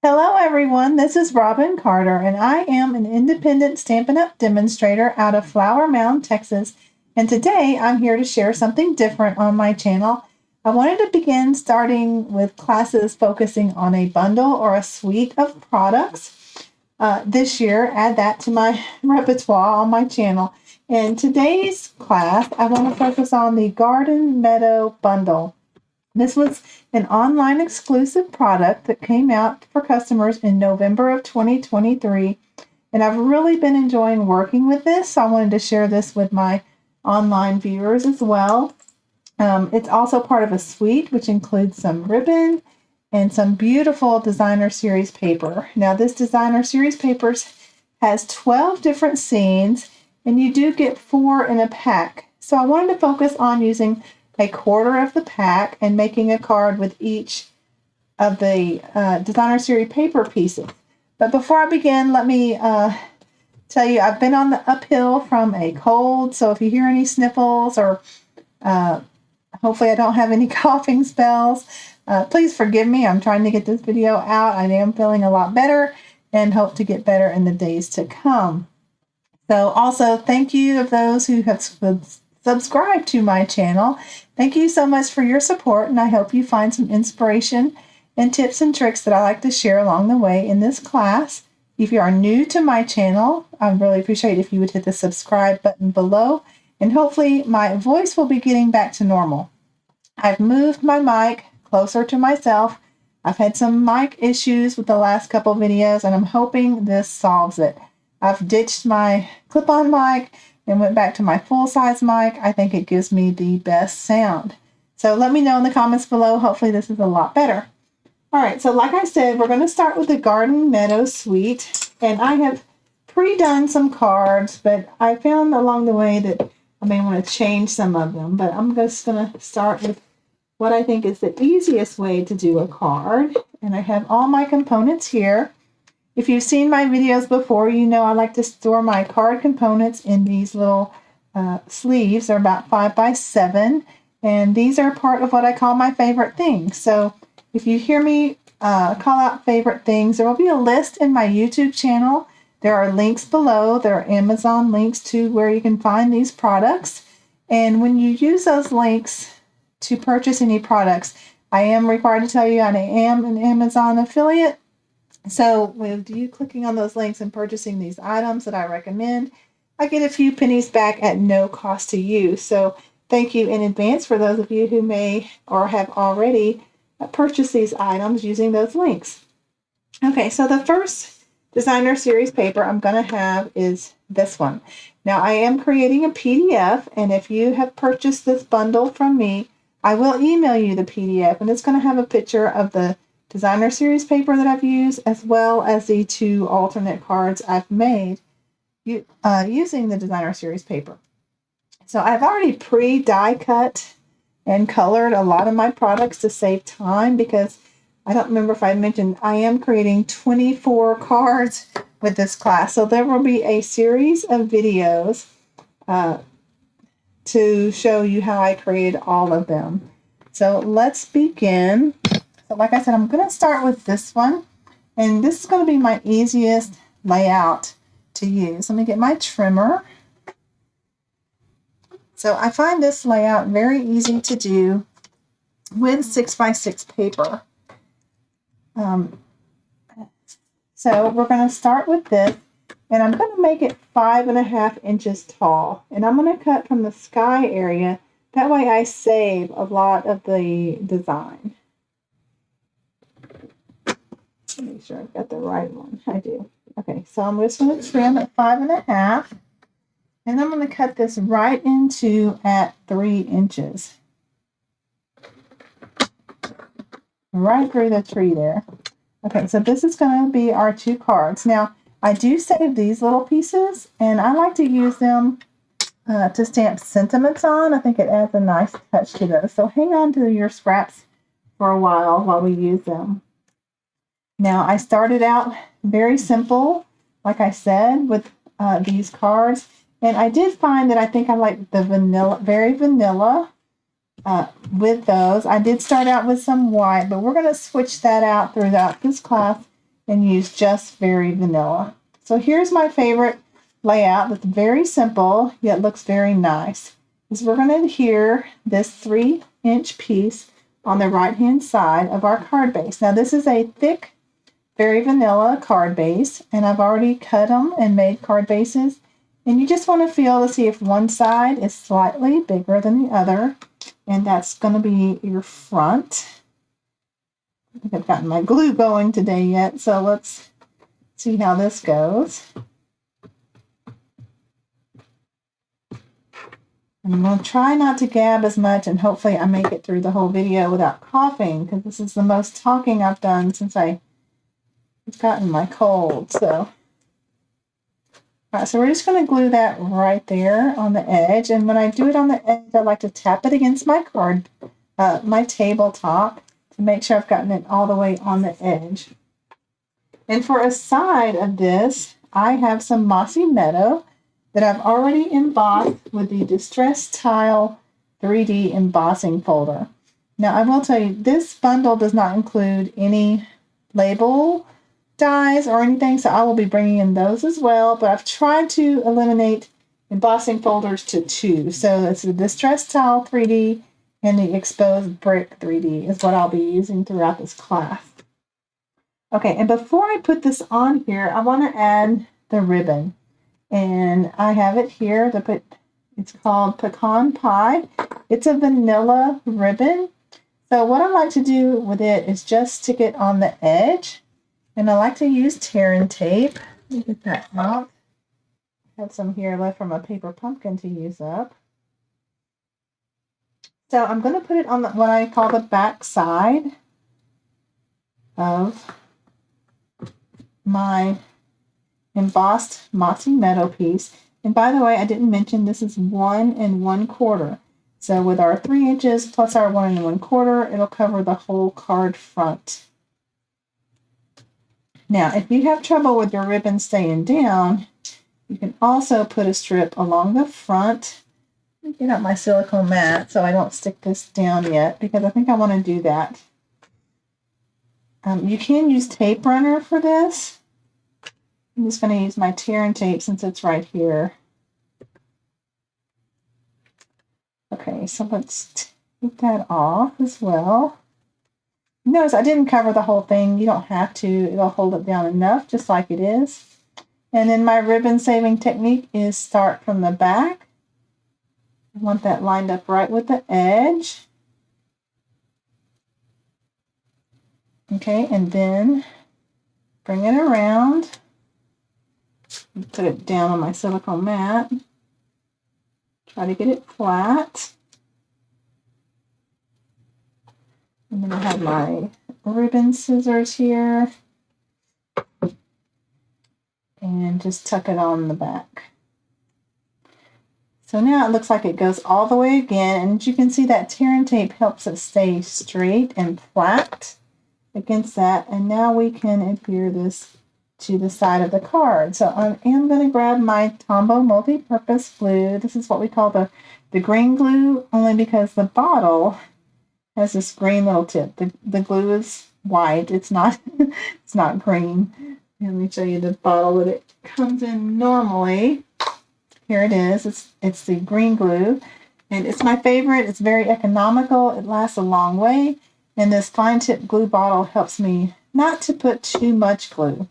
Hello everyone, this is Robin Carter and I am an independent Stampin' Up! Demonstrator out of Flower Mound, Texas, and today I'm here to share something different on my channel. I wanted to begin starting with classes focusing on a bundle or a suite of products this year, add that to my repertoire on my channel. In today's class, I want to focus on the Garden Meadow bundle. This was an online exclusive product that came out for customers in November of 2023, and I've really been enjoying working with this, so I wanted to share this with my online viewers as well. It's also part of a suite, which includes some ribbon and some beautiful designer series paper. Now, this designer series paper has 12 different scenes, and you do get 4 in a pack. So I wanted to focus on using a quarter of the pack and making a card with each of the designer series paper pieces. But before I begin, let me tell you I've been on the uphill from a cold, so if you hear any sniffles or hopefully I don't have any coughing spells, please forgive me. I'm trying to get this video out. I am feeling a lot better and hope to get better in the days to come. So also thank you to those who have subscribe to my channel. Thank you so much for your support, and I hope you find some inspiration and tips and tricks that I like to share along the way in this class. If you are new to my channel, I'd really appreciate if you would hit the subscribe button below, and hopefully my voice will be getting back to normal. I've moved my mic closer to myself. I've had some mic issues with the last couple videos, and I'm hoping this solves it. I've ditched my clip-on mic and went back to my full-size mic. I think it gives me the best sound. So let me know in the comments below. Hopefully this is a lot better. All right, so like I said, we're going to start with the Garden Meadow suite. And I have pre-done some cards, but I found along the way that I may want to change some of them. But I'm just going to start with what I think is the easiest way to do a card. And I have all my components here. If you've seen my videos before, you know I like to store my card components in these little sleeves. They're about 5 by 7, and these are part of what I call my favorite things. So if you hear me call out favorite things, there will be a list in my YouTube channel. There are links below. There are Amazon links to where you can find these products. And when you use those links to purchase any products, I am required to tell you I am an Amazon affiliate. So with you clicking on those links and purchasing these items that I recommend, I get a few pennies back at no cost to you. So thank you in advance for those of you who may or have already purchased these items using those links. Okay, so the first designer series paper I'm going to have is this one. Now I am creating a PDF, and if you have purchased this bundle from me, I will email you the PDF, and it's going to have a picture of the designer series paper that I've used, as well as the 2 alternate cards I've made using the designer series paper. So I've already pre-die cut and colored a lot of my products to save time, because I don't remember if I mentioned I am creating 24 cards with this class. So there will be a series of videos to show you how I created all of them. So let's begin. So like I said, I'm going to start with this one, and this is going to be my easiest layout to use. Let me get my trimmer. So I find this layout very easy to do with 6 by 6 paper. So we're going to start with this, and I'm going to make it 5.5 inches tall, and I'm going to cut from the sky area. That way I save a lot of the design. Make sure I've got the right one. I do. Okay, so I'm just going to trim at 5.5, and I'm going to cut this right into at 3 inches. Right through the tree there. Okay, so this is going to be our 2 cards. Now, I do save these little pieces, and I like to use them to stamp sentiments on. I think it adds a nice touch to those. So hang on to your scraps for a while we use them. Now, I started out very simple, like I said, with these cards. And I did find that I think I like the vanilla, very vanilla with those. I did start out with some white, but we're going to switch that out throughout this class and use just Very Vanilla. So here's my favorite layout that's very simple, yet looks very nice. Is we're going to adhere this 3-inch piece on the right-hand side of our card base. Now this is a thick, Very Vanilla card base, and I've already cut them and made card bases. And you just want to feel to see if one side is slightly bigger than the other, and that's going to be your front. I think I've gotten my glue going today yet, so let's see how this goes. And I'm going to try not to gab as much, and hopefully I make it through the whole video without coughing, because this is the most talking I've done since I've gotten my cold. So, all right, so we're just going to glue that right there on the edge. And when I do it on the edge, I like to tap it against my my tabletop to make sure I've gotten it all the way on the edge. And for a side of this, I have some Mossy Meadow that I've already embossed with the Distress Tile 3D embossing folder. Now, I will tell you, this bundle does not include any label dies or anything, so I will be bringing in those as well, but I've tried to eliminate embossing folders to 2. So it's the Distress Tile 3D and the Exposed Brick 3D is what I'll be using throughout this class. Okay, and before I put this on here, I want to add the ribbon. And I have it here. It's called Pecan Pie. It's a vanilla ribbon. So what I like to do with it is just stick it on the edge. And I like to use tear and tape. Let me get that out. I have some here left from a paper pumpkin to use up. So I'm going to put it on what I call the back side of my embossed Mossy Meadow piece. And by the way, I didn't mention this is 1 1/4. So with our 3 inches plus our 1 1/4, it'll cover the whole card front. Now, if you have trouble with your ribbon staying down, you can also put a strip along the front. Let me get out my silicone mat so I don't stick this down yet, because I think I want to do that. You can use tape runner for this. I'm just going to use my tear and tape since it's right here. Okay, so let's take that off as well. Notice I didn't cover the whole thing. You don't have to. It'll hold it down enough, just like it is. And then my ribbon saving technique is start from the back. I want that lined up right with the edge. Okay, and then bring it around. Put it down on my silicone mat. Try to get it flat. And then I have my ribbon scissors here. And just tuck it on the back. So now it looks like it goes all the way again. And as you can see, that tear and tape helps it stay straight and flat against that. And now we can adhere this to the side of the card. So I am going to grab my Tombow multi-purpose glue. This is what we call the green glue, only because the bottle has this green little tip. The glue is white. It's not it's not green. Let me show you the bottle that it comes in normally. Here it is. It's the green glue, and it's my favorite. It's very economical. It lasts a long way, and this fine tip glue bottle helps me not to put too much glue.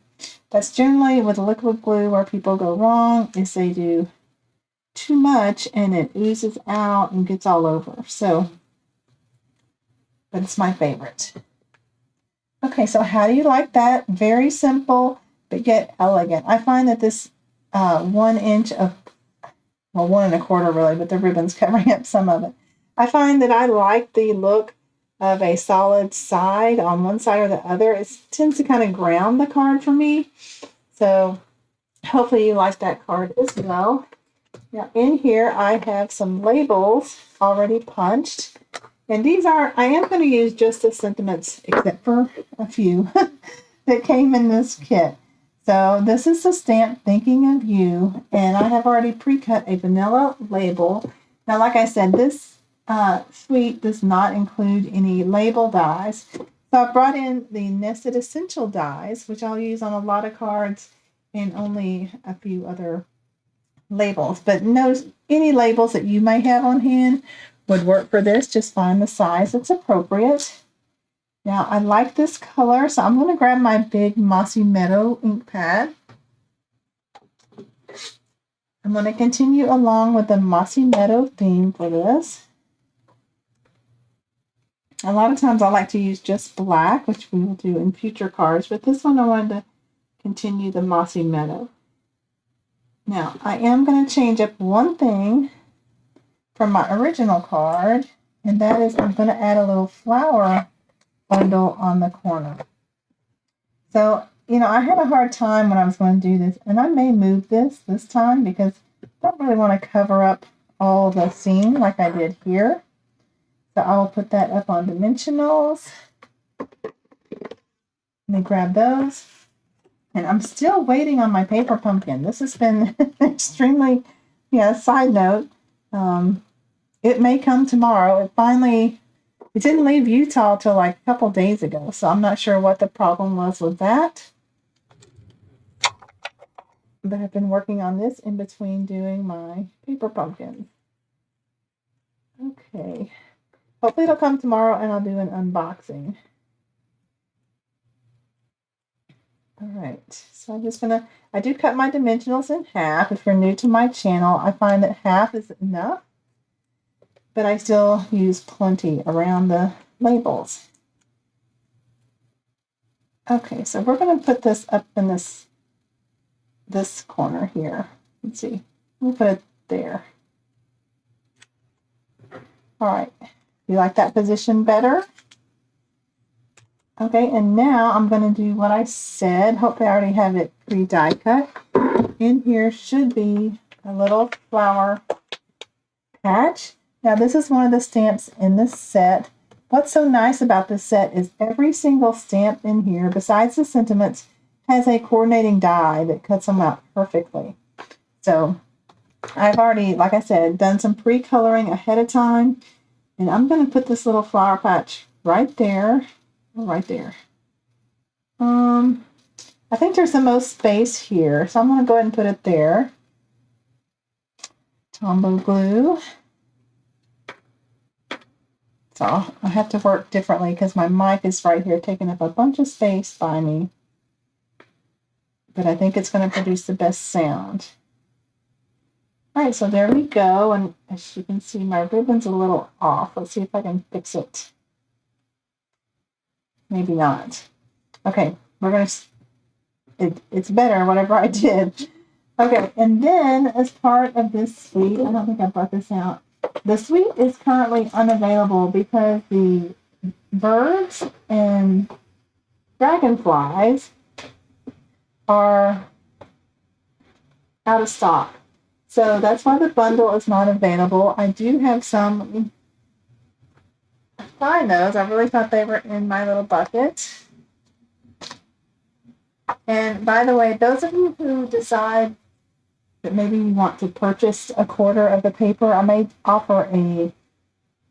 That's generally with liquid glue where people go wrong, is they do too much and it oozes out and gets all over. So, but it's my favorite. Okay, so how do you like that? Very simple, but yet elegant. I find that this 1 inch of, well, 1 1/4 really, but the ribbon's covering up some of it. I find that I like the look of a solid side on one side or the other. It tends to kind of ground the card for me. So hopefully you like that card as well. Now in here I have some labels already punched. And these I am going to use just the sentiments, except for a few that came in this kit. So this is the stamp Thinking of You, and I have already pre-cut a vanilla label. Now, like I said, this suite does not include any label dies. So So I brought in the Nested Essential dies, which I'll use on a lot of cards and only a few other labels. But notice any labels that you may have on hand would work for this. Just find the size that's appropriate. Now I like this color, so I'm going to grab my big Mossy Meadow ink pad. I'm going to continue along with the Mossy Meadow theme for this. A lot of times I like to use just black, which we will do in future cards, but this one I wanted to continue the Mossy Meadow. Now, I am going to change up one thing from my original card, and that is I'm going to add a little flower bundle on the corner. So, I had a hard time when I was going to do this, and I may move this time because I don't really want to cover up all the seam like I did here. So I will put that up on dimensionals. Let me grab those. And I'm still waiting on my paper pumpkin. This has been extremely, side note. It may come tomorrow. It didn't leave Utah till like a couple days ago. So I'm not sure what the problem was with that. But I've been working on this in between doing my paper pumpkins. Okay. Hopefully it'll come tomorrow and I'll do an unboxing. All right, so I do cut my dimensionals in half. If you're new to my channel, I find that half is enough, but I still use plenty around the labels. Okay, so we're going to put this up in this corner here. Let's see, we'll put it there. All right. You like that position better? Okay, and now I'm going to do what I said. Hopefully I already have it pre-die cut. In here should be a little flower patch. Now this is one of the stamps in this set. What's so nice about this set is every single stamp in here, besides the sentiments, has a coordinating die that cuts them out perfectly. So I've already, like I said, done some pre-coloring ahead of time. And I'm going to put this little flower patch right there. Right there. I think there's the most space here. So I'm going to go ahead and put it there. Tombow glue. So I have to work differently because my mic is right here taking up a bunch of space by me. But I think it's going to produce the best sound. All right, so there we go. And as you can see, my ribbon's a little off. Let's see if I can fix it. Maybe not. Okay, we're going to, it's better, whatever I did. Okay, and then as part of this suite, I don't think I brought this out. The suite is currently unavailable because the birds and dragonflies are out of stock. So that's why the bundle is not available. I do have some. Let me find those. I really thought they were in my little bucket. And by the way, those of you who decide that maybe you want to purchase a quarter of the paper, I may offer a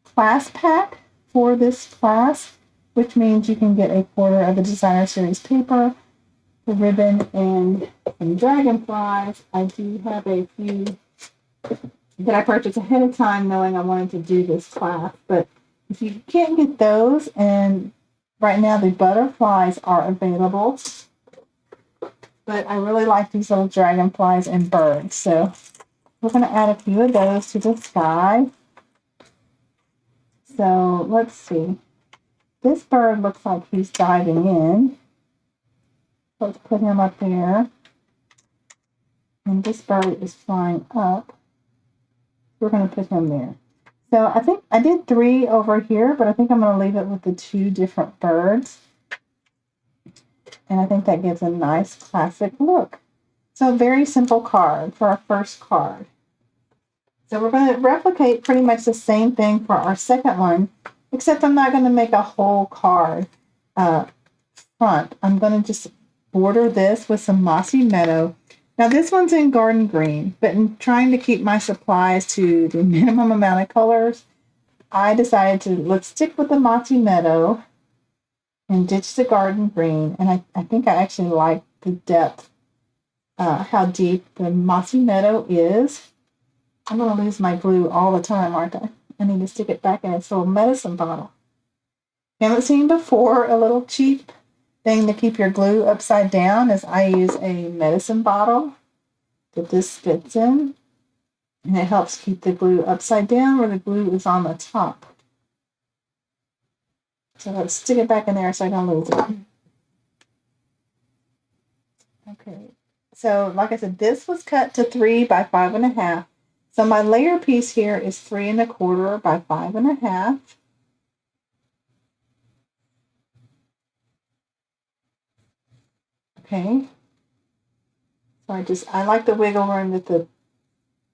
class pack for this class, which means you can get a quarter of the Designer Series paper, the ribbon, and some dragonflies. I do have a few that I purchased ahead of time knowing I wanted to do this class. But if you can't get those, and right now the butterflies are available, but I really like these little dragonflies and birds. So we're going to add a few of those to the sky. So let's see. This bird looks like he's diving in. Let's put him up there. And this bird is flying up. We're going to put him there. So I think I did 3 over here, but I think I'm going to leave it with the 2 different birds. And I think that gives a nice classic look. So a very simple card for our first card. So we're going to replicate pretty much the same thing for our second one, except I'm not going to make a whole card front. I'm going to just border this with some Mossy Meadow. Now this one's in garden green, but in trying to keep my supplies to the minimum amount of colors, I decided to let's stick with the Mossy Meadow and ditch the garden green. And I think I actually like the depth, how deep the mossy meadow is. I'm going to lose my glue all the time, aren't I? I need to stick it back in its little medicine bottle. Haven't seen before a little cheap thing to keep your glue upside down is I use a medicine bottle that this fits in. And it helps keep the glue upside down where the glue is on the top. So let's stick it back in there so I don't lose it. Okay, so like I said, this was cut to 3 by 5.5. So my layer piece here is 3 1/4 by 5.5. Okay. So I like the wiggle room that the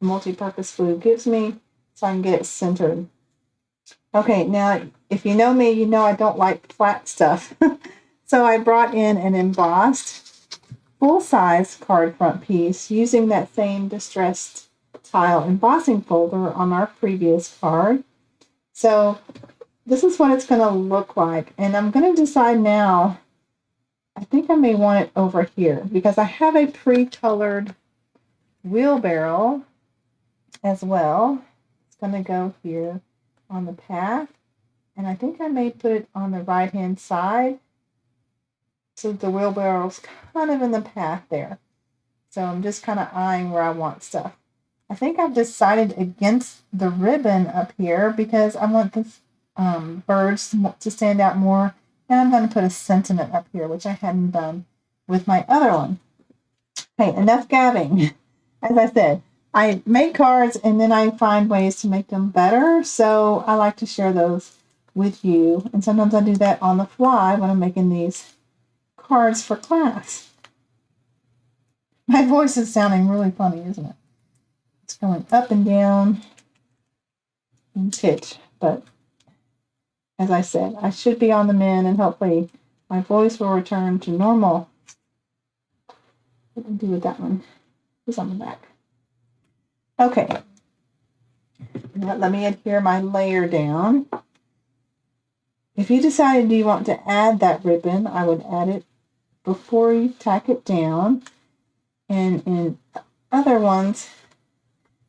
multi-purpose glue gives me so I can get it centered. Okay, now if you know me, you know I don't like flat stuff. So I brought in an embossed full-size card front piece using that same distressed tile embossing folder on our previous card. So this is what it's going to look like. And I'm going to decide now, I think I may want it over here because I have a pre-colored wheelbarrow as well. It's going to go here on the path. And I think I may put it on the right-hand side so the wheelbarrow's kind of in the path there. So I'm just kind of eyeing where I want stuff. I think I've decided against the ribbon up here because I want the birds to stand out more. And I'm going to put a sentiment up here, which I hadn't done with my other one. Okay, enough gabbing. As I said, I make cards and then I find ways to make them better. So I like to share those with you. And sometimes I do that on the fly when I'm making these cards for class. My voice is sounding really funny, isn't it? It's going up and down in pitch. But as I said, I should be on the mend and hopefully my voice will return to normal. What do I do with that one? Who's on the back? Okay. Now let me adhere my layer down. If you decided you want to add that ribbon, I would add it before you tack it down. And in other ones,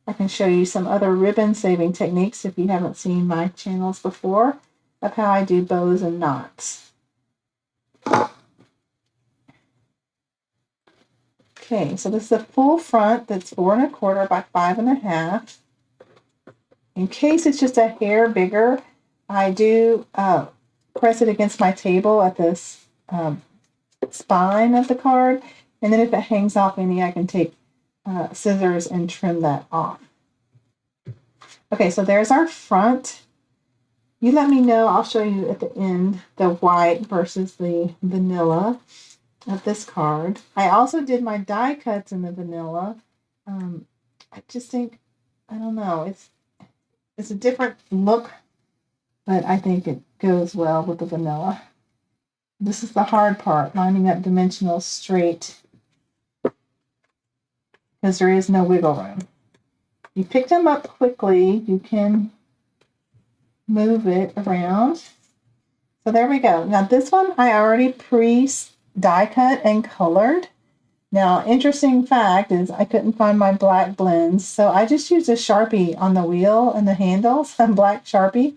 I can show you some other ribbon saving techniques if you haven't seen my channels before of how I do bows and knots. Okay, so this is a full front that's 4 1/4 by 5.5. In case it's just a hair bigger, I do press it against my table at this spine of the card. And then if it hangs off any, I can take scissors and trim that off. Okay, so there's our front. You let me know, I'll show you at the end the white versus the vanilla of this card. I also did my die cuts in the vanilla. I just think, I don't know, it's a different look, but I think it goes well with the vanilla. This is the hard part, lining up dimensional straight, because there is no wiggle room. You pick them up quickly, you can move it around. So there we go. Now this one I already die cut and colored. Now, interesting fact is I couldn't find my black blends, so I just used a Sharpie on the wheel and the handles, a black Sharpie.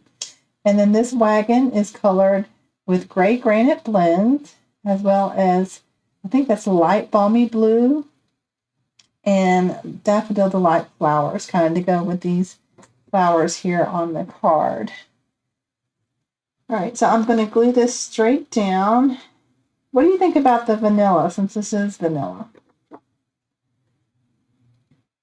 And then this wagon is colored with gray granite blends, as well as, I think that's light balmy blue and daffodil delight flowers, kind of to go with these flowers here on the card. All right, so I'm going to glue this straight down. What do you think about the vanilla, since this is vanilla?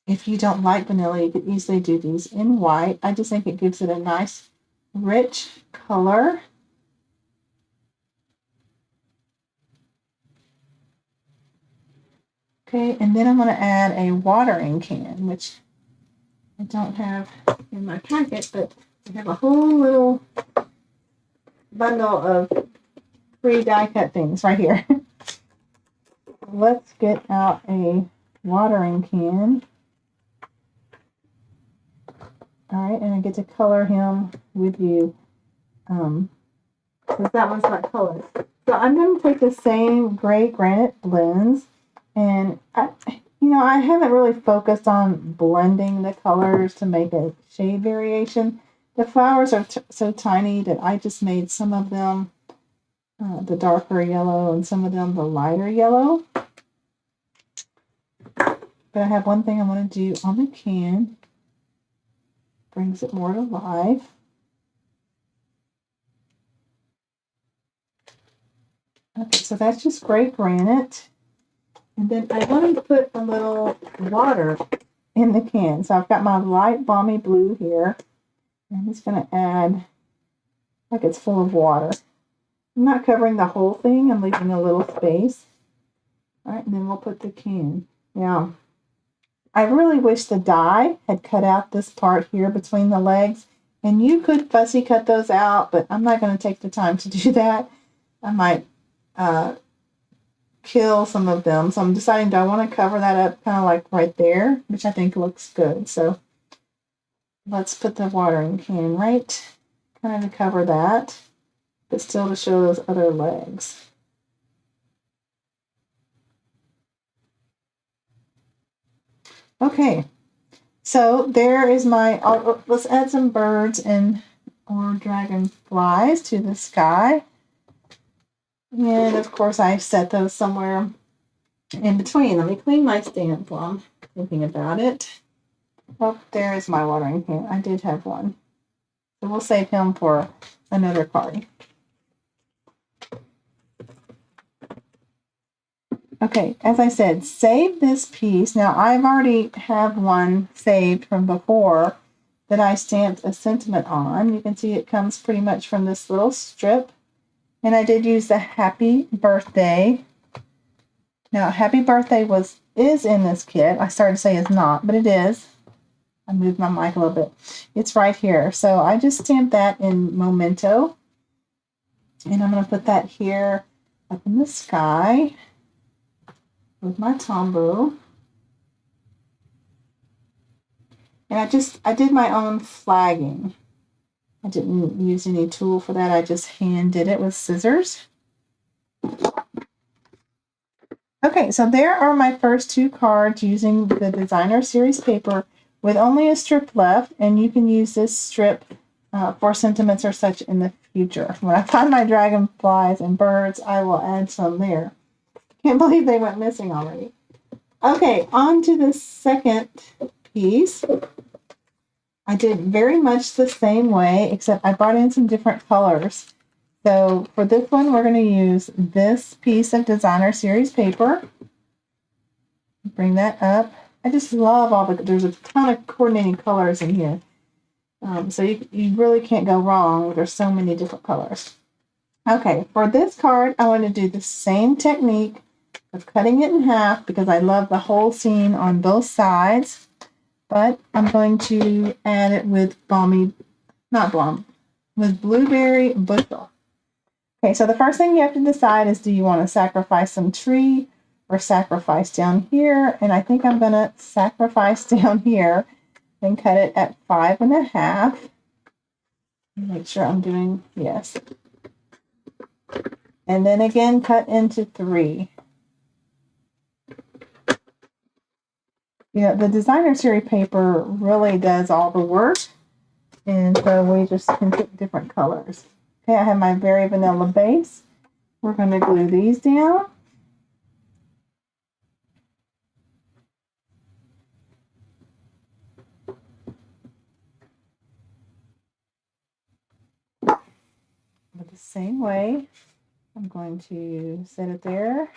If you don't like vanilla, you could easily do these in white. I just think it gives it a nice, rich color. Okay, and then I'm going to add a watering can, which I don't have in my packet, but I have a whole little bundle of free die cut things right here. Let's get out a watering can. All right, and I get to color him with you. because that one's not colored. So I'm going to take the same gray granite blends, and I haven't really focused on blending the colors to make a shade variation. The flowers are so tiny that I just made some of them the darker yellow and some of them the lighter yellow. But I have one thing I want to do on the can. Brings it more to life. Okay, so that's just gray granite. And then I want to put a little water in the can. So I've got my light balmy blue here. I'm just going to add, like it's full of water. I'm not covering the whole thing. I'm leaving a little space. All right, and then we'll put the can. Now, I really wish the die had cut out this part here between the legs. And you could fussy cut those out, but I'm not going to take the time to do that. I might kill some of them. So I'm deciding, do I want to cover that up kind of like right there, which I think looks good. So let's put the watering can right kind of to cover that, but still to show those other legs. Okay, so there is my, let's add some birds or dragonflies to the sky. And of course I set those somewhere in between. Let me clean my stand while I'm thinking about it. Oh, there is my watering can. I did have one. So we'll save him for another card. Okay, as I said, save this piece. Now, I've already have one saved from before that I stamped a sentiment on. You can see it comes pretty much from this little strip. And I did use the happy birthday. Now, happy birthday is in this kit. I started to say it's not, but it is. I moved my mic a little bit. It's right here. So I just stamped that in Memento. And I'm going to put that here up in the sky with my Tombow. And I did my own flagging. I didn't use any tool for that. I just hand did it with scissors. Okay, so there are my first two cards using the Designer Series paper with only a strip left, and you can use this strip for sentiments or such in the future. When I find my dragonflies and birds, I will add some there. Can't believe they went missing already. Okay, on to the second piece. I did very much the same way, except I brought in some different colors. So for this one, we're going to use this piece of Designer Series paper. Bring that up. I just love there's a ton of coordinating colors in here. So you really can't go wrong. There's so many different colors. Okay, for this card, I want to do the same technique of cutting it in half because I love the whole scene on both sides. But I'm going to add it with with blueberry bushel. Okay, so the first thing you have to decide is, do you want to sacrifice some tree or sacrifice down here? And I think I'm going to sacrifice down here and cut it at 5.5. Make sure I'm doing, yes. And then again, cut into 3. The Designer Series paper really does all the work. And so we just can pick different colors. Okay, I have my very vanilla base. We're going to glue these down. The same way, I'm going to set it there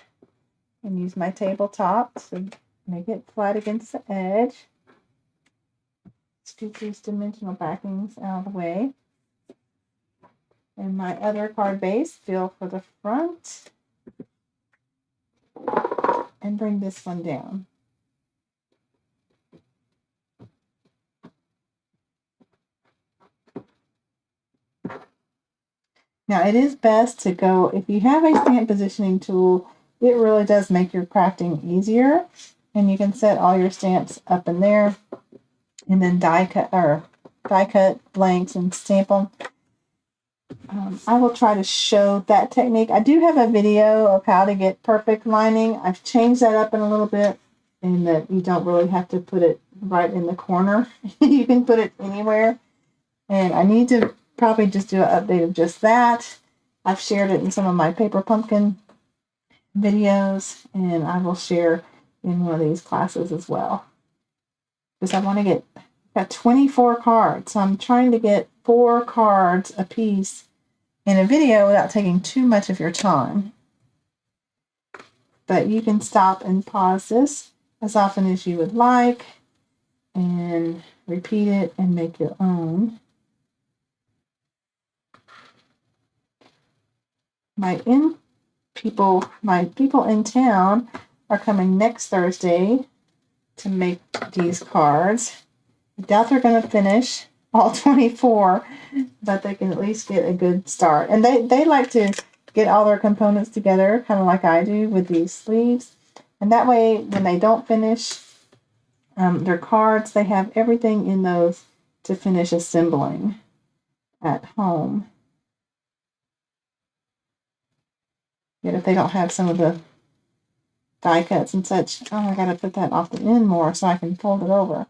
and use my tabletop to make it flat against the edge. Scoop these dimensional backings out of the way. And my other card base, fill for the front. And bring this one down. Now, it is best to go, if you have a stamp positioning tool, it really does make your crafting easier. And you can set all your stamps up in there and then die cut blanks and stamp them. I will try to show that technique. I do have a video of how to get perfect lining. I've changed that up in a little bit in that you don't really have to put it right in the corner. You can put it anywhere. And I need to probably just do an update of just that. I've shared it in some of my paper pumpkin videos, and I will share in one of these classes as well. Because I want to got 24 cards. So I'm trying to get 4 cards a piece in a video without taking too much of your time. But you can stop and pause this as often as you would like and repeat it and make your own. My people in town are coming next Thursday to make these cards. I doubt they're going to finish all 24, but they can at least get a good start. And they like to get all their components together, kind of like I do with these sleeves. And that way, when they don't finish their cards, they have everything in those to finish assembling at home. Yet if they don't have some of the die cuts and such, oh, I got to put that off the end more so I can fold it over.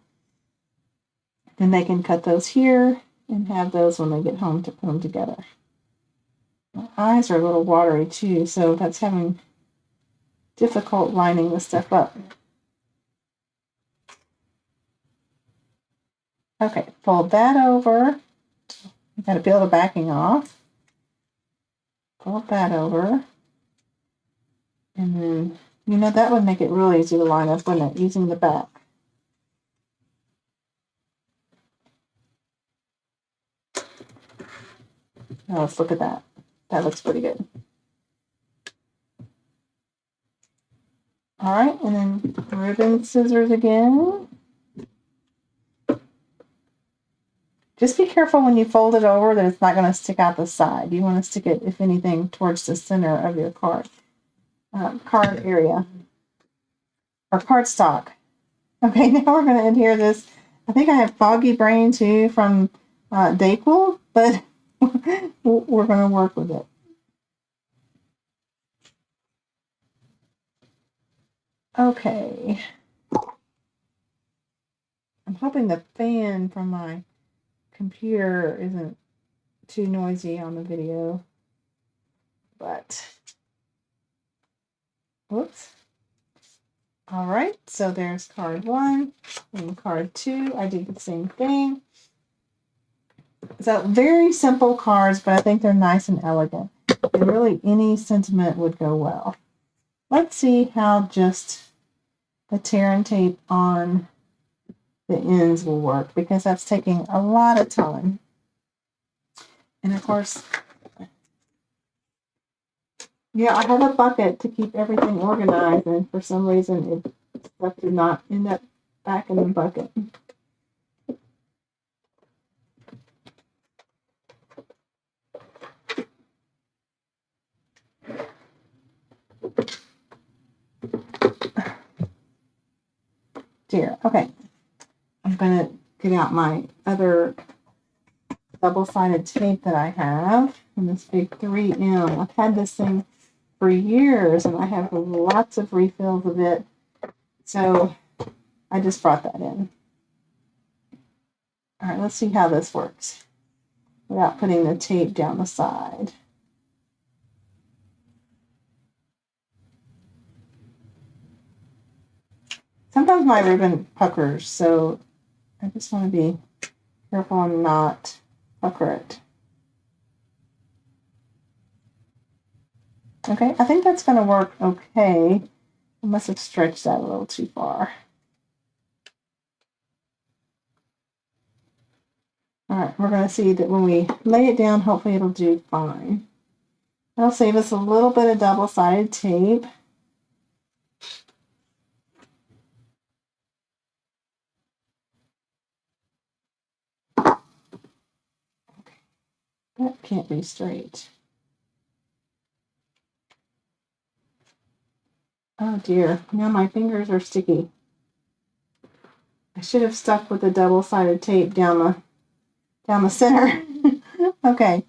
Then they can cut those here and have those when they get home to put them together. My eyes are a little watery too, so that's having difficult lining this stuff up. Okay, fold that over. You got to peel the backing off. Fold that over. And then, you know, that would make it really easy to line up, wouldn't it, using the back? Now let's look at that. That looks pretty good. All right, and then ribbon scissors again. Just be careful when you fold it over that it's not going to stick out the side. You want to stick it, if anything, towards the center of your card area or cardstock. Okay, now we're going to adhere this. I think I have foggy brain too from Dayquil, but we're going to work with it. Okay. I'm hoping the fan from my computer isn't too noisy on the video, but whoops. All right, so there's card 1 and card 2. I did the same thing. So very simple cards, but I think they're nice and elegant. And really any sentiment would go well. Let's see how just the tear and tape on the ends will work, because that's taking a lot of time. And of course, yeah, I have a bucket to keep everything organized, and for some reason stuff did not end up back in the bucket. Dear. Okay. I'm going to get out my other double-sided tape that I have, and this big 3M. I've had this thing for years, and I have lots of refills of it, so I just brought that in. All right, let's see how this works without putting the tape down the side. Sometimes my ribbon puckers, so I just want to be careful and not pucker it. Okay, I think that's going to work okay. I must have stretched that a little too far. All right, we're going to see that when we lay it down, hopefully it'll do fine. That'll save us a little bit of double-sided tape. That can't be straight. Oh dear, now my fingers are sticky. I should have stuck with the double-sided tape down the center. Okay.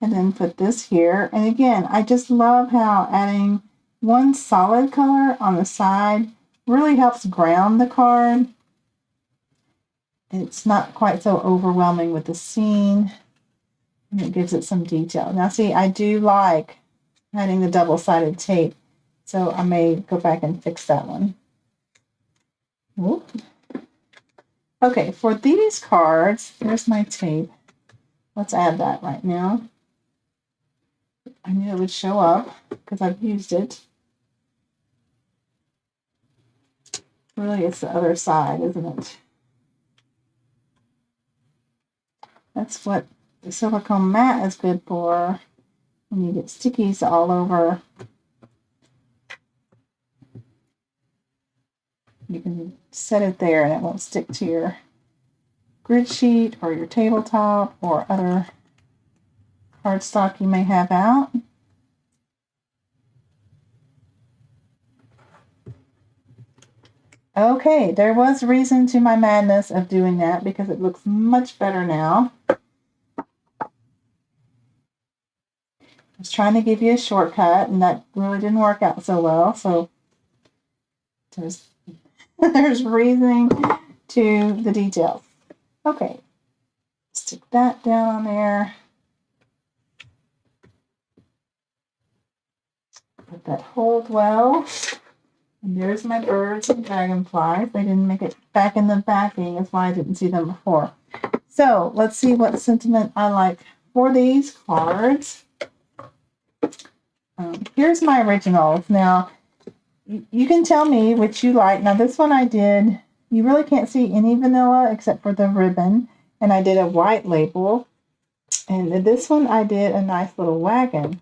and then put this here. And again, I just love how adding one solid color on the side really helps ground the card. It's not quite so overwhelming with the scene, and it gives it some detail. Now see, I do like adding the double-sided tape, so I may go back and fix that one. Whoop. Okay, for these cards, here's my tape. Let's add that right now. I knew it would show up because I've used it. Really, it's the other side, isn't it? That's what the silicone mat is good for when you get stickies all over. You can set it there and it won't stick to your grid sheet or your tabletop or other cardstock you may have out. Okay, there was reason to my madness of doing that because it looks much better now. I was trying to give you a shortcut and that really didn't work out so well. So there's reasoning to the details. Okay, stick that down on there. Let that hold well. And there's my birds and dragonflies. They didn't make it back in the backing. That's why I didn't see them before. So let's see what sentiment I like for these cards. Here's my originals. Now, you can tell me which you like. Now, this one I did, you really can't see any vanilla except for the ribbon. And I did a white label. And this one I did a nice little wagon,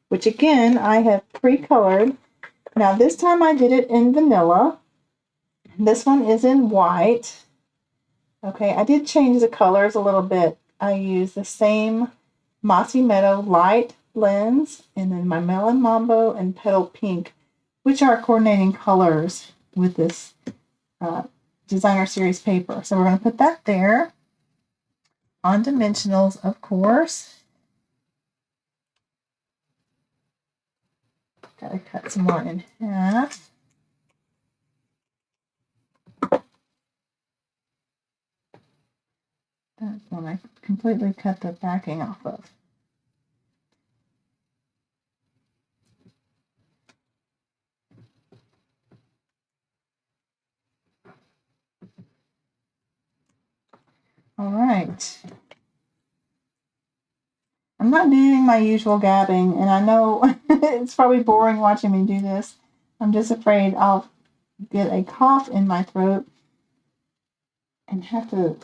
which again, I have pre-colored. Now, this time I did it in vanilla. This one is in white. Okay, I did change the colors a little bit. I used the same Mossy Meadow light blends, and then my Melon Mambo and Petal Pink, which are coordinating colors with this designer series paper. So we're going to put that there on dimensionals, of course. Got to cut some more in half. That's one I completely cut the backing off of. All right. I'm not doing my usual gabbing, and I know it's probably boring watching me do this. I'm just afraid I'll get a cough in my throat and have to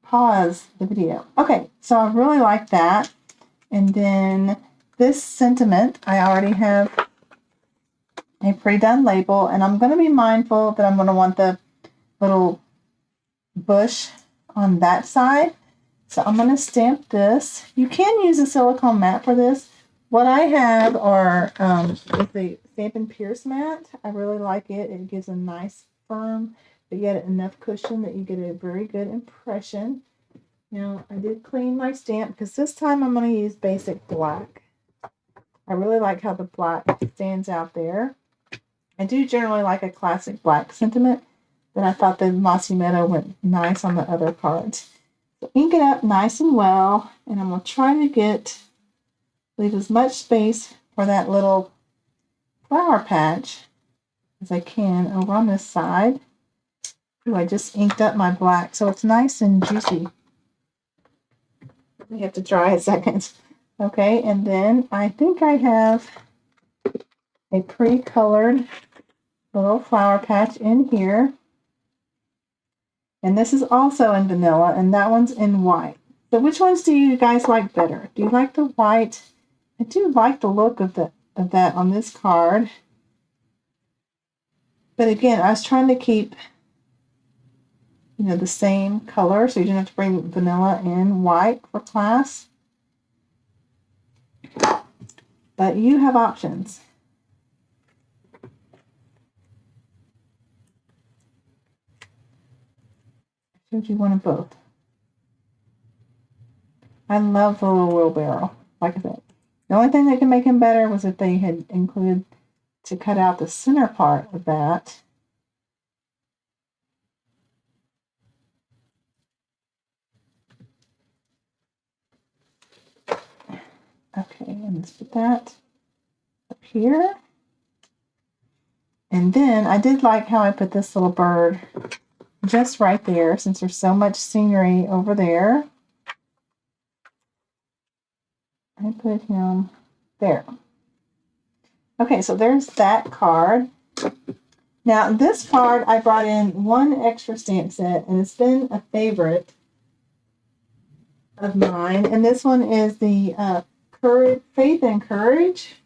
pause the video. Okay, so I really like that. And then this sentiment, I already have a pre-done label, and I'm going to be mindful that I'm going to want the little bush on that side. So I'm going to stamp this. You can use a silicone mat for this. What I have are the Stampin' Pierce mat. I really like it. It gives a nice firm, but yet enough cushion that you get a very good impression. Now, I did clean my stamp because this time I'm going to use basic black. I really like how the black stands out there. I do generally like a classic black sentiment, but I thought the Mossy Meadow went nice on the other cards. So ink it up nice and well, and I'm going to try to leave as much space for that little flower patch as I can over on this side. Ooh, I just inked up my black, so it's nice and juicy. I have to dry a second. Okay, and then I think I have a pre-colored little flower patch in here. And this is also in vanilla, and that one's in white. So which ones do you guys like better? Do you like the white? I do like the look of that on this card. But again, I was trying to keep, the same color, so you didn't have to bring vanilla in white for class. But you have options. I showed you one of both. I love the little wheelbarrow. Like I said, the only thing that could make him better was if they had included to cut out the center part of that. Okay, and let's put that up here. And then I did like how I put this little bird just right there, since there's so much scenery over there. I put him there. Okay, so there's that card. Now, this card, I brought in one extra stamp set, and it's been a favorite of mine. And this one is the Courage, Faith and Courage.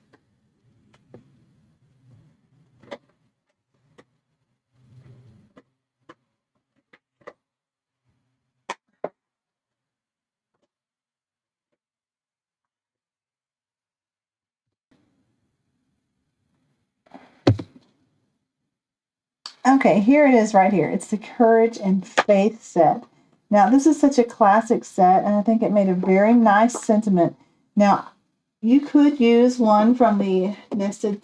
Okay, here it is right here. It's the Courage and Faith set. Now, this is such a classic set, and I think it made a very nice sentiment. Now, you could use one from the Nested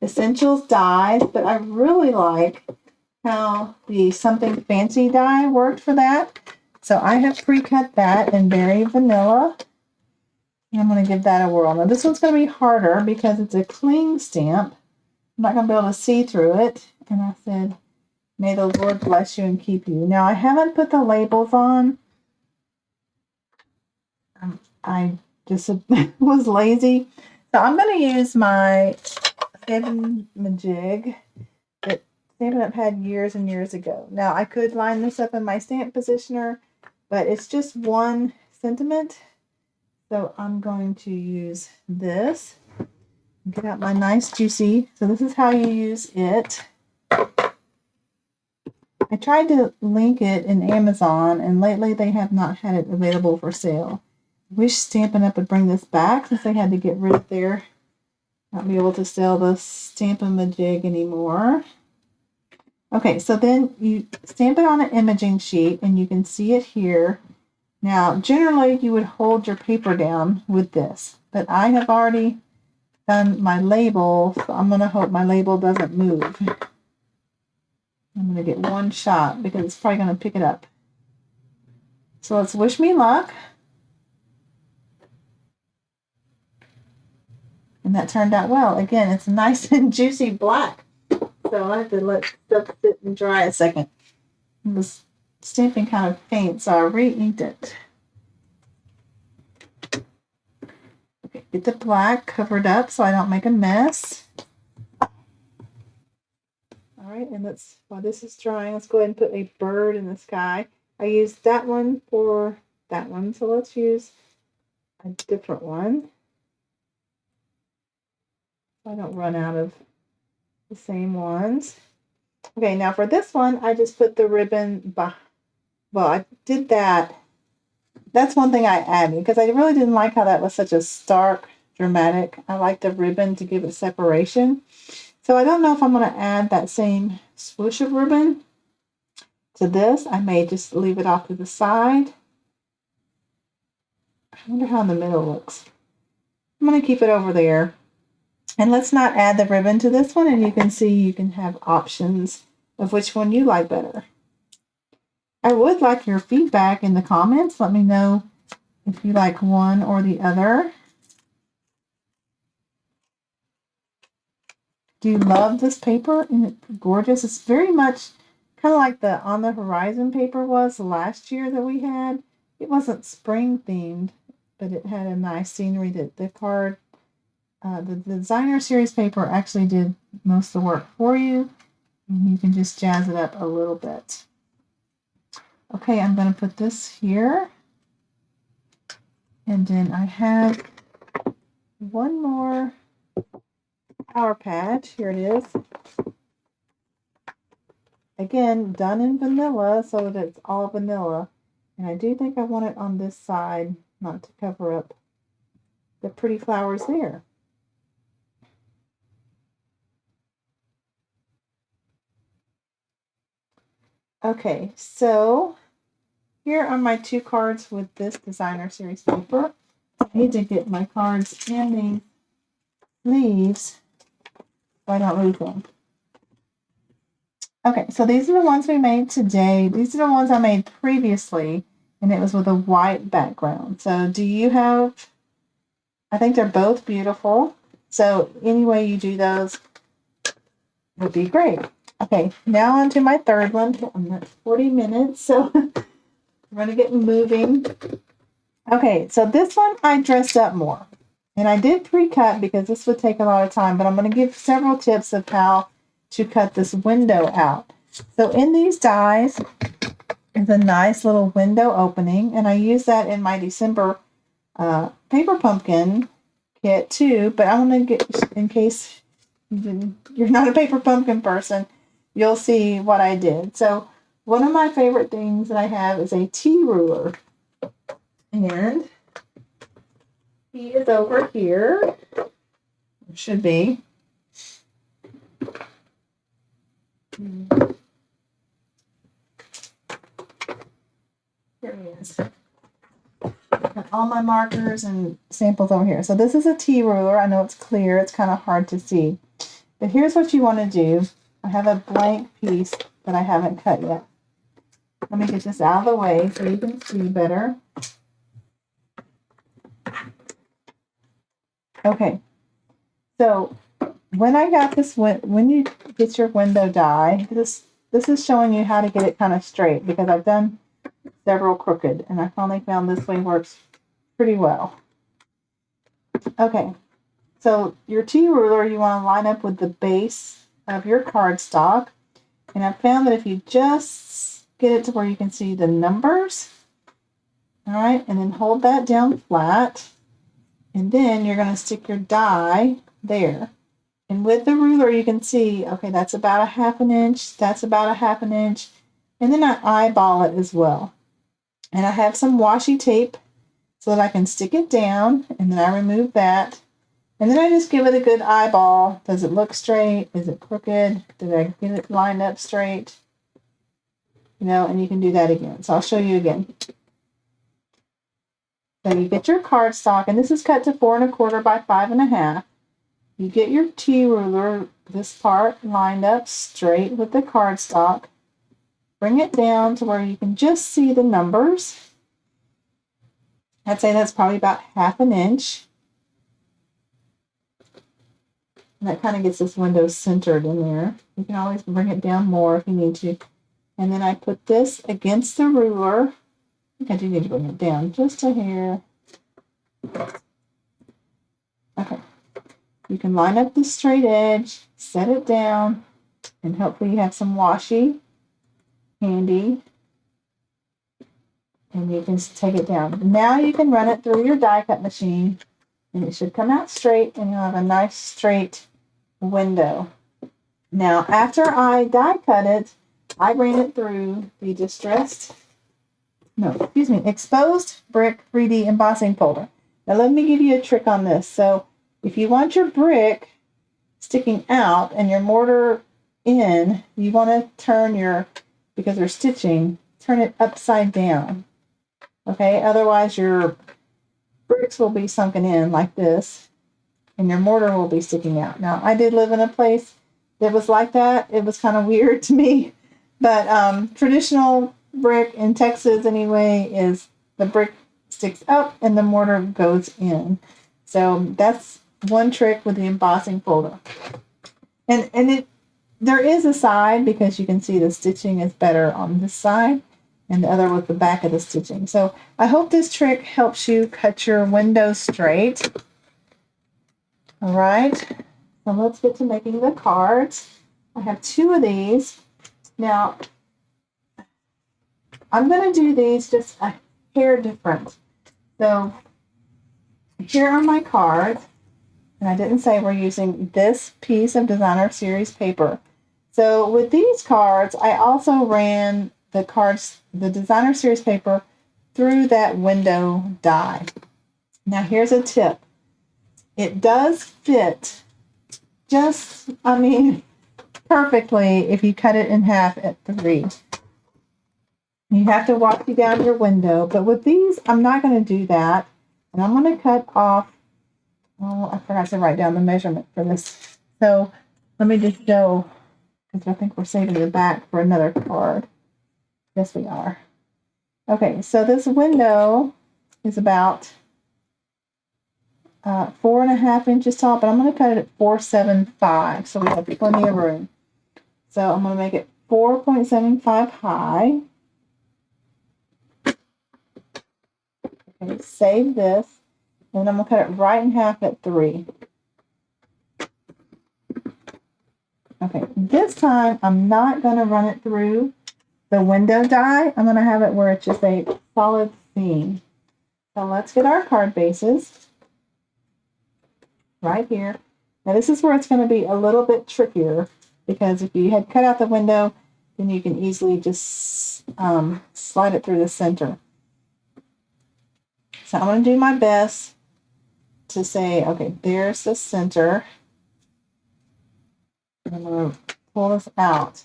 Essentials dies, but I really like how the Something Fancy die worked for that. So I have pre-cut that in Berry Vanilla. And I'm going to give that a whirl. Now, this one's going to be harder because it's a cling stamp. I'm not going to be able to see through it. And I said, may the Lord bless you and keep you. Now, I haven't put the labels on. I just was lazy. So I'm going to use my Stampin' Majig that Stampin' Up! Had years and years ago. Now, I could line this up in my stamp positioner, but it's just one sentiment. So I'm going to use this. Get out my nice juicy. So this is how you use it. I tried to link it in Amazon, and lately they have not had it available for sale. I wish Stampin' Up! Would bring this back, since they had to get rid of their, not be able to sell the Stampin' Majig anymore. Okay, so then you stamp it on an imaging sheet, and you can see it here. Now, generally you would hold your paper down with this, but I have already done my label, so I'm going to hope my label doesn't move. I'm going to get one shot because it's probably going to pick it up. So let's wish me luck. And that turned out well. Again, it's nice and juicy black. So I have to let stuff sit and dry a second. It was stamping kind of faint, so I re-inked it. Okay, get the black covered up so I don't make a mess. All right, and let's, while this is drying, let's go ahead and put a bird in the sky. I used that one for that one, so let's use a different one so I don't run out of the same ones. Okay, now for this one, I just put the ribbon, well, I did that. That's one thing I added because I really didn't like how that was such a stark, dramatic. I like the ribbon to give it separation. So I don't know if I'm going to add that same swoosh of ribbon to this. I may just leave it off to the side. I wonder how the middle looks. I'm going to keep it over there. And let's not add the ribbon to this one. And you can see you can have options of which one you like better. I would like your feedback in the comments. Let me know if you like one or the other. Do you love this paper? Isn't it gorgeous? It's very much kind of like the On the Horizon paper was last year that we had. It wasn't spring themed, but it had a nice scenery that the card, the designer series paper actually did most of the work for you. And you can just jazz it up a little bit. Okay, I'm going to put this here. And then I have one more Power Patch. Here it is. Again, done in vanilla so that it's all vanilla. And I do think I want it on this side, not to cover up the pretty flowers there. Okay, so here are my 2 cards with this designer series paper. I need to get my cards in the sleeves so I don't lose them. Okay, so these are the ones we made today. These are the ones I made previously, and it was with a white background. So do you have, I think they're both beautiful. So any way you do those would be great. Okay, now on to my third one. I'm at 40 minutes, so I'm going to get moving. Okay, so this one I dressed up more. And I did pre-cut because this would take a lot of time, but I'm going to give several tips of how to cut this window out. So in these dies is a nice little window opening, and I use that in my December paper pumpkin kit too, but I'm going to get, in case you're not a paper pumpkin person, you'll see what I did. So one of my favorite things that I have is a T ruler, and he is over here. It should be. Here he is. Got all my markers and samples over here. So this is a T ruler. I know it's clear. It's kind of hard to see. But here's what you want to do. I have a blank piece that I haven't cut yet. Let me get this out of the way so you can see better. Okay. So when I got this, when you get your window die, this is showing you how to get it kind of straight, because I've done several crooked, and I finally found this way works pretty well. Okay, so your T ruler you want to line up with the base of your cardstock, and I found that if you just get it to where you can see the numbers, all right, and then hold that down flat, and then you're going to stick your die there. And with the ruler, you can see, okay, that's about 1/2 inch, that's about 1/2 inch, and then I eyeball it as well. And I have some washi tape so that I can stick it down, and then I remove that. And then I just give it a good eyeball. Does it look straight? Is it crooked? Did I get it lined up straight? You know, and you can do that again. So I'll show you again. So you get your cardstock, and this is cut to 4 1/4 by 5 1/2. You get your T ruler, this part lined up straight with the cardstock. Bring it down to where you can just see the numbers. I'd say that's probably about 1/2 inch. And that kind of gets this window centered in there. You can always bring it down more if you need to. And then I put this against the ruler. I think I do need to bring it down just a hair. Okay. You can line up the straight edge, set it down, and hopefully you have some washi handy. And you can take it down. Now you can run it through your die cut machine, and it should come out straight, and you'll have a nice straight window. Now, after I die cut it, I ran it through the exposed brick 3D embossing folder. Now let me give you a trick on this. So if you want your brick sticking out and your mortar in, you want to turn because they're stitching, turn it upside down. Okay, otherwise your bricks will be sunken in like this, and your mortar will be sticking out. Now, I did live in a place that was like that. It was kind of weird to me, but traditional brick in Texas anyway is the brick sticks up and the mortar goes in. So that's one trick with the embossing folder. And there is a side, because you can see the stitching is better on this side, and the other with the back of the stitching. So I hope this trick helps you cut your windows straight. All right, so let's get to making the cards. I have 2 of these. Now, I'm going to do these just a hair different. So here are my cards, and I didn't say we're using this piece of designer series paper. So with these cards, I also ran the designer series paper through that window die. Now here's a tip. It does fit perfectly if you cut it in half at 3. You have to walk you down your window. But with these, I'm not going to do that. And I'm going to cut off, oh, I forgot to write down the measurement for this. So let me just go, because I think we're saving the back for another card. Yes, we are. Okay, so this window is about 4.5 inches tall, but I'm going to cut it at 4.75, so we have plenty of room. So I'm going to make it 4.75 high. Okay, save this, and I'm going to cut it right in half at 3. Okay, this time I'm not going to run it through the window die. I'm going to have it where it's just a solid seam. So let's get our card bases right here. Now this is where it's going to be a little bit trickier, because if you had cut out the window, then you can easily just slide it through the center. So I'm going to do my best to say, okay, there's the center. I'm going to pull this out.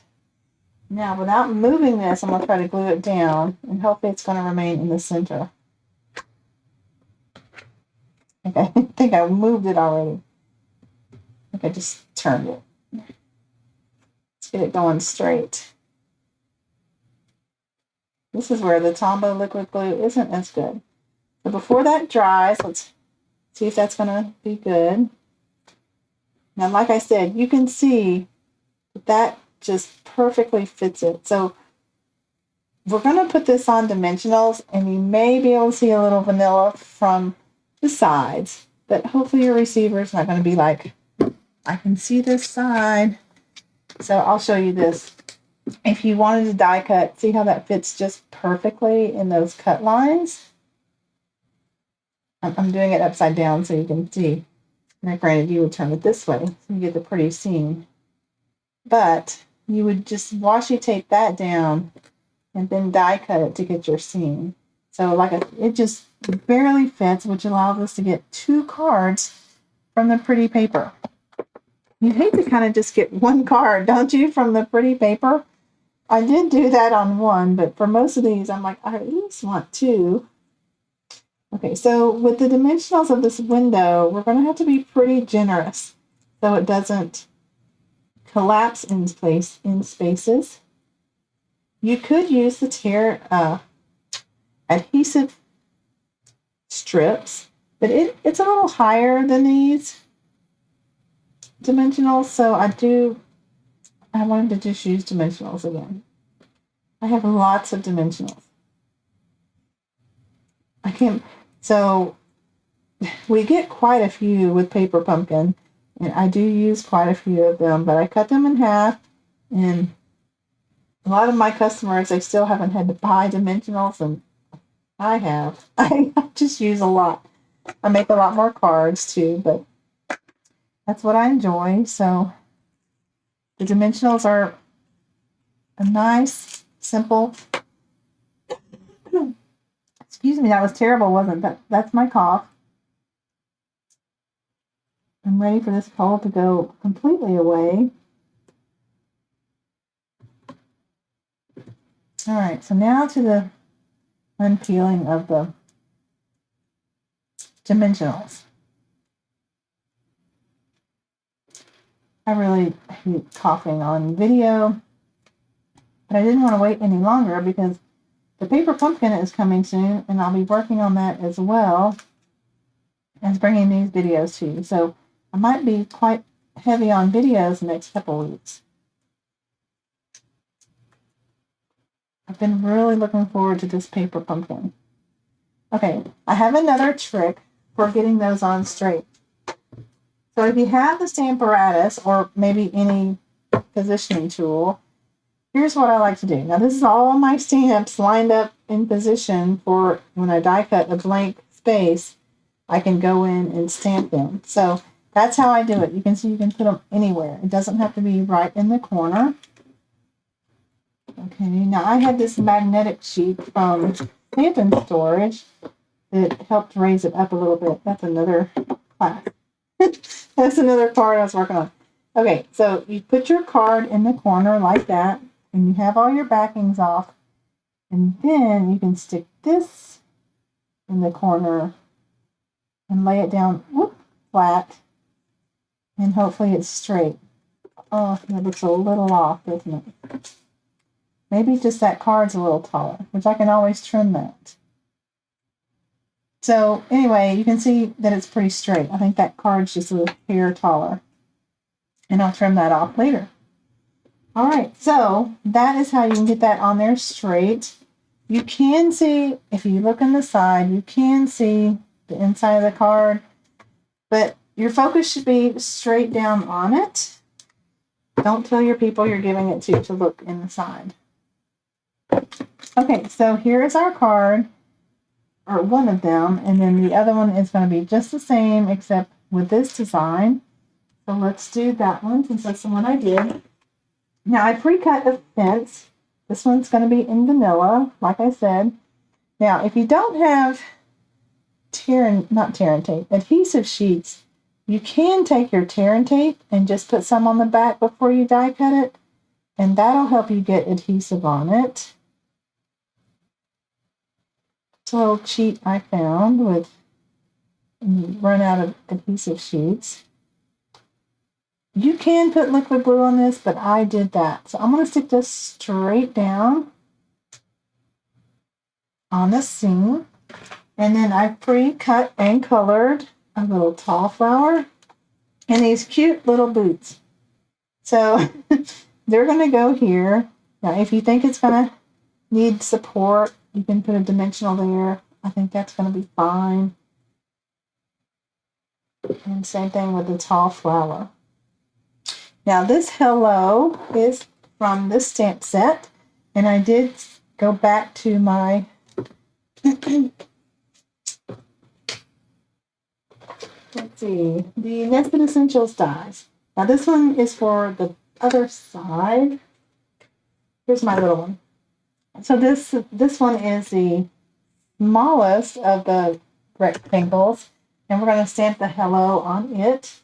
Now, without moving this, I'm going to try to glue it down, and hopefully it's going to remain in the center. Okay, I think I moved it already. I think I just turned it. Let's get it going straight. This is where the Tombow liquid glue isn't as good. So before that dries, let's see if that's going to be good. Now, like I said, you can see that just perfectly fits it. So we're going to put this on dimensionals, and you may be able to see a little vanilla from the sides, but hopefully your receiver is not going to be like, I can see this side. So I'll show you this. If you wanted to die cut, see how that fits just perfectly in those cut lines? I'm doing it upside down so you can see. Now, granted, you would turn it this way so you get the pretty seam. But you would just washi tape that down and then die cut it to get your seam. So it just barely fits, which allows us to get 2 cards from the pretty paper. You hate to kind of just get 1 card, don't you, from the pretty paper? I did do that on one, but for most of these, I'm like, I at least want 2. Okay, so with the dimensionals of this window, we're going to have to be pretty generous so it doesn't collapse in spaces. You could use the tear adhesive strips, but it's a little higher than these dimensionals, so I wanted to just use dimensionals again. I have lots of dimensionals. So we get quite a few with Paper Pumpkin, and I do use quite a few of them, but I cut them in half, and a lot of my customers, they still haven't had to buy dimensionals, and I have. I just use a lot. I make a lot more cards too, but that's what I enjoy. So the dimensionals are a nice, simple. Excuse me, that was terrible, wasn't it? That's my cough. I'm ready for this cold to go completely away. All right, so now to the unpeeling of the dimensionals. I really hate coughing on video, but I didn't want to wait any longer because the Paper Pumpkin is coming soon, and I'll be working on that as well as bringing these videos to you. So I might be quite heavy on videos the next couple of weeks. I've been really looking forward to this Paper Pumpkin. Okay, I have another trick for getting those on straight. So if you have the Stamparatus or maybe any positioning tool, here's what I like to do. Now this is all my stamps lined up in position for when I die cut a blank space, I can go in and stamp them. So that's how I do it. You can see you can put them anywhere. It doesn't have to be right in the corner. Okay, now I had this magnetic sheet from Stampin Storage that helped raise it up a little bit. That's another class. That's another card I was working on. Okay, so you put your card in the corner like that, and you have all your backings off. And then you can stick this in the corner and lay it down flat, and hopefully it's straight. Oh, it looks a little off, doesn't it? Maybe just that card's a little taller, which I can always trim that. So anyway, you can see that it's pretty straight. I think that card's just a hair taller. And I'll trim that off later. All right, so that is how you can get that on there straight. You can see, if you look on the side, you can see the inside of the card, but your focus should be straight down on it. Don't tell your people you're giving it to look inside. Okay, so here is our card, or one of them, and then the other one is going to be just the same except with this design. So let's do that one since that's the one I did. Now I pre-cut a fence. This one's going to be in vanilla, like I said. Now if you don't have adhesive sheets, you can take your tear and tape and just put some on the back before you die cut it, and that'll help you get adhesive on it. It's a little cheat I found with run out of adhesive sheets. You can put liquid glue on this, but I did that. So I'm going to stick this straight down on the seam. And then I pre-cut and colored a little tall flower and these cute little boots. So they're going to go here. Now, if you think it's going to need support, you can put a dimensional there. I think that's going to be fine. And same thing with the tall flower. Now this hello is from this stamp set, and I did go back to my let's see, the Nested Essentials dies. Now this one is for the other side. Here's my little one. So this one is the smallest of the rectangles, and we're going to stamp the hello on it.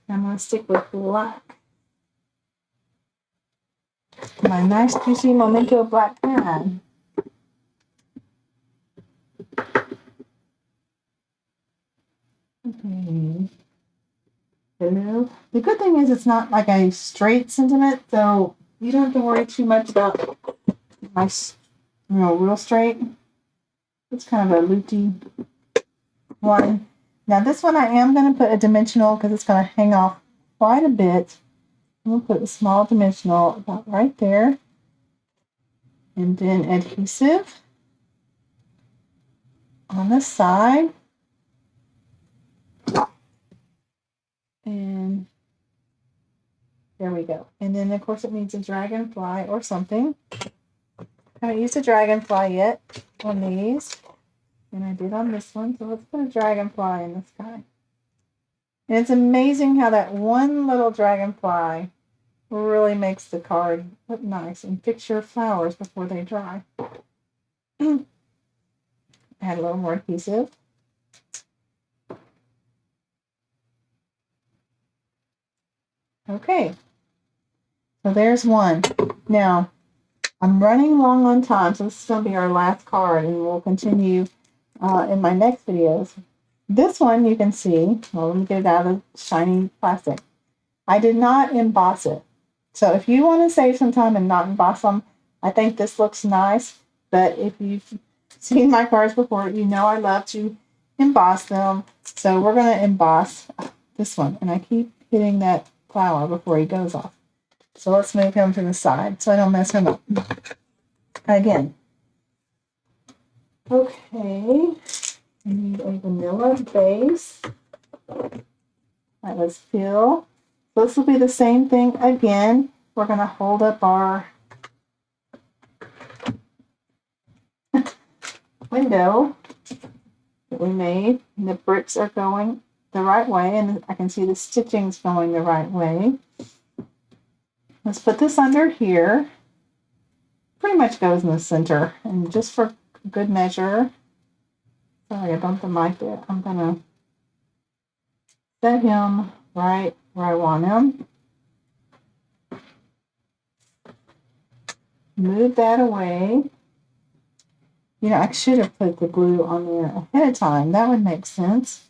I'm going to stick with black. My nice juicy Memento black pad. Okay. Hello. The good thing is it's not like a straight sentiment, so you don't have to worry too much about my, real straight. It's kind of a loopy one. Now this one I am going to put a dimensional because it's going to hang off quite a bit. I'm going to put a small dimensional about right there. And then adhesive on the side. And there we go. And then, of course, it needs a dragonfly or something. I haven't used a dragonfly yet on these. And I did on this one. So let's put a dragonfly in the sky. And it's amazing how that one little dragonfly really makes the card look nice, and fix your flowers before they dry. Add a little more adhesive. Okay, so there's one. Now, I'm running long on time, so this is going to be our last card, and we'll continue in my next videos. This one you can see, well, let me get it out of the shiny plastic. I did not emboss it. So if you want to save some time and not emboss them, I think this looks nice. But if you've seen my cards before, you know I love to emboss them. So we're going to emboss this one. And I keep hitting that flower before he goes off. So let's move him to the side so I don't mess him up. Again. Okay. I need a vanilla base. All right, let's fill. This will be the same thing again. We're going to hold up our window that we made. And the bricks are going the right way, and I can see the stitching's going the right way. Let's put this under here. Pretty much goes in the center. And just for good measure, sorry, I bumped the mic there. I'm going to set him right where I want him. Move that away. You know, I should have put the glue on there ahead of time. That would make sense.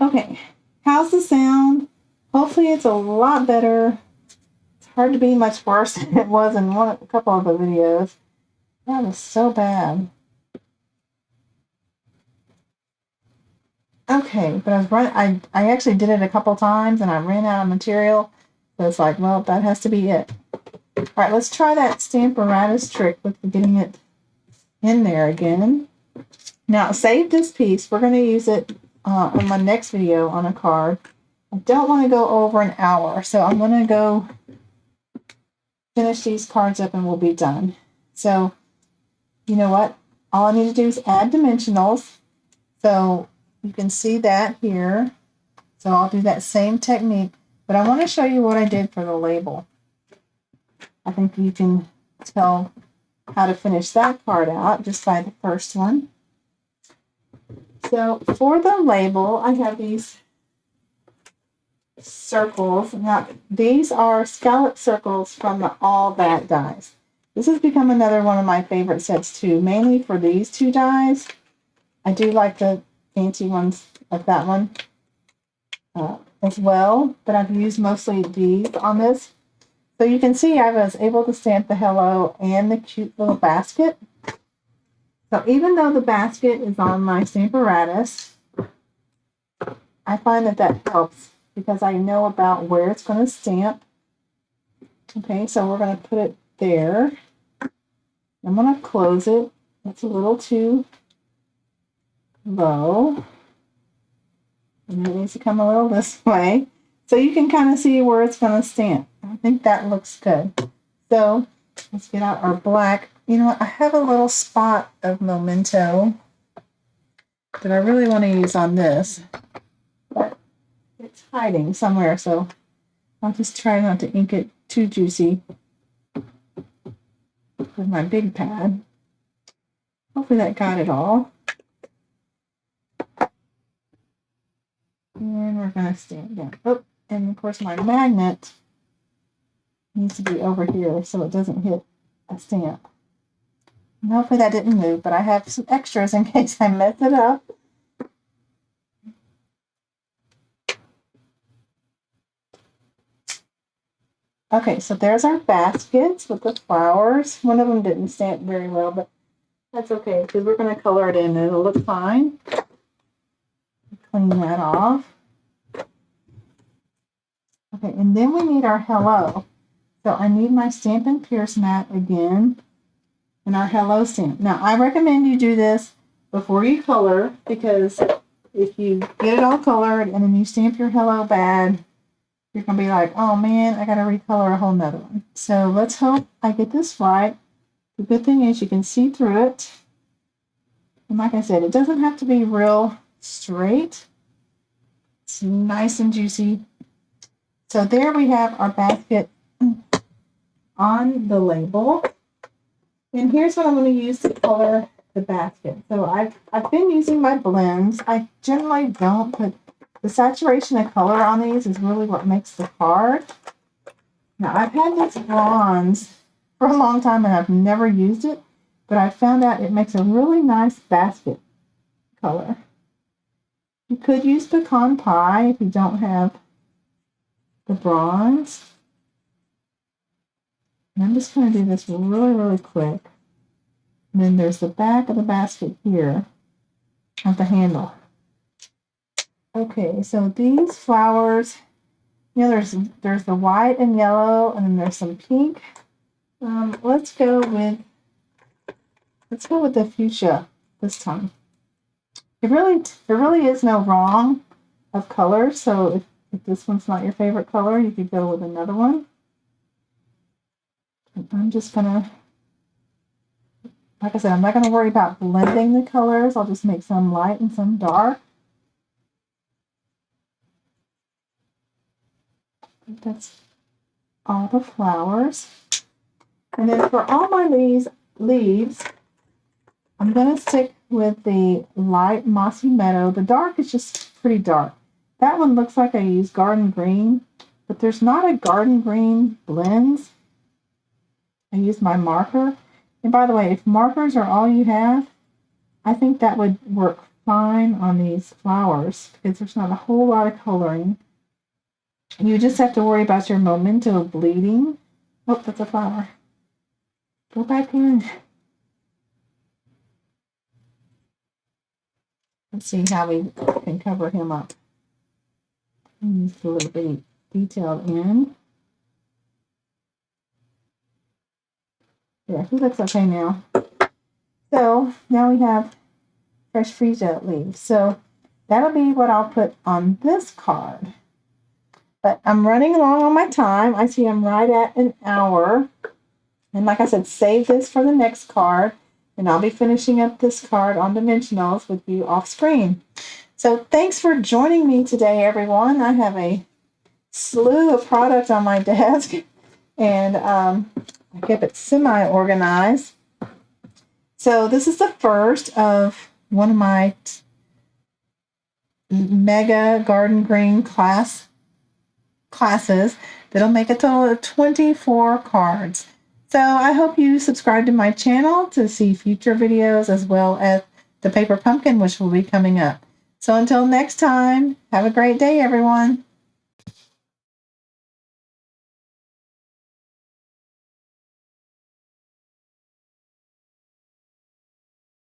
Okay, how's the sound? Hopefully it's a lot better. It's hard to be much worse than it was in a couple of the videos. That was so bad. Okay, but I was running. I actually did it a couple times and I ran out of material. So it's like, well, that has to be it. All right, let's try that Stamparatus trick with getting it in there again. Now, save this piece. We're going to use it on my next video on a card. I don't want to go over an hour, so I'm going to go finish these cards up and we'll be done. So, you know what? All I need to do is add dimensionals. So you can see that here. So I'll do that same technique, but I want to show you what I did for the label. I think you can tell how to finish that card out just by the first one. So for the label, I have these circles. Now, these are scallop circles from the All That dies. This has become another one of my favorite sets too, mainly for these two dies. I do like the fancy ones like that one as well, but I've used mostly these on this. So you can see I was able to stamp the hello and the cute little basket. So even though the basket is on my Stamparatus, I find that helps because I know about where it's going to stamp. Okay, so we're going to put it there. I'm going to close it. It's a little too low. And it needs to come a little this way. So you can kind of see where it's going to stamp. I think that looks good. So let's get out our black. You know what? I have a little spot of Memento that I really want to use on this. But it's hiding somewhere, so I'll just try not to ink it too juicy with my big pad. Hopefully that got it all. And we're going to stamp down. Oh, and of course my magnet needs to be over here so it doesn't hit a stamp. And hopefully that didn't move, but I have some extras in case I mess it up. Okay, so there's our baskets with the flowers. One of them didn't stamp very well, but that's okay because we're going to color it in and it'll look fine. Clean that off. Okay, and then we need our hello. So I need my Stampin' Pierce mat again and our hello stamp. Now, I recommend you do this before you color because if you get it all colored and then you stamp your hello bad, you're going to be like, oh man, I got to recolor a whole nother one. So let's hope I get this right. The good thing is you can see through it. And like I said, it doesn't have to be real straight. It's nice and juicy. So there we have our basket on the label. And here's what I'm going to use to color the basket. So I've been using my blends. I generally don't put the saturation of color on these is really what makes the card. Now I've had this bronze for a long time and I've never used it, but I found out it makes a really nice basket color. You could use pecan pie if you don't have the bronze. And I'm just going to do this really, really quick. And then there's the back of the basket here at the handle. Okay, so these flowers, you know, there's the white and yellow, and then there's some pink. Let's go with the fuchsia this time. There really is no wrong of color. So if this one's not your favorite color, you could go with another one. I'm just gonna, like I said, I'm not gonna worry about blending the colors. I'll just make some light and some dark. That's all the flowers. And then for all my leaves, I'm going to stick with the light mossy meadow. The dark is just pretty dark. That one looks like I used garden green, but there's not a garden green blends. I used my marker. And by the way, if markers are all you have, I think that would work fine on these flowers because there's not a whole lot of coloring. You just have to worry about your memento bleeding. Oh, that's a flower. Go back in. Let's see how we can cover him up. He's a little bit detailed in. Yeah, he looks okay now. So now we have fresh freesia leaves. So that'll be what I'll put on this card. But I'm running along on my time. I see I'm right at an hour. And like I said, save this for the next card. And I'll be finishing up this card on dimensionals with you off screen. So thanks for joining me today, everyone. I have a slew of product on my desk. And I kept it semi-organized. So this is the first of one of my mega garden green classes that'll make a total of 24 cards. So I hope you subscribe to my channel to see future videos as well as the paper pumpkin, which will be coming up. So until next time, have a great day, everyone.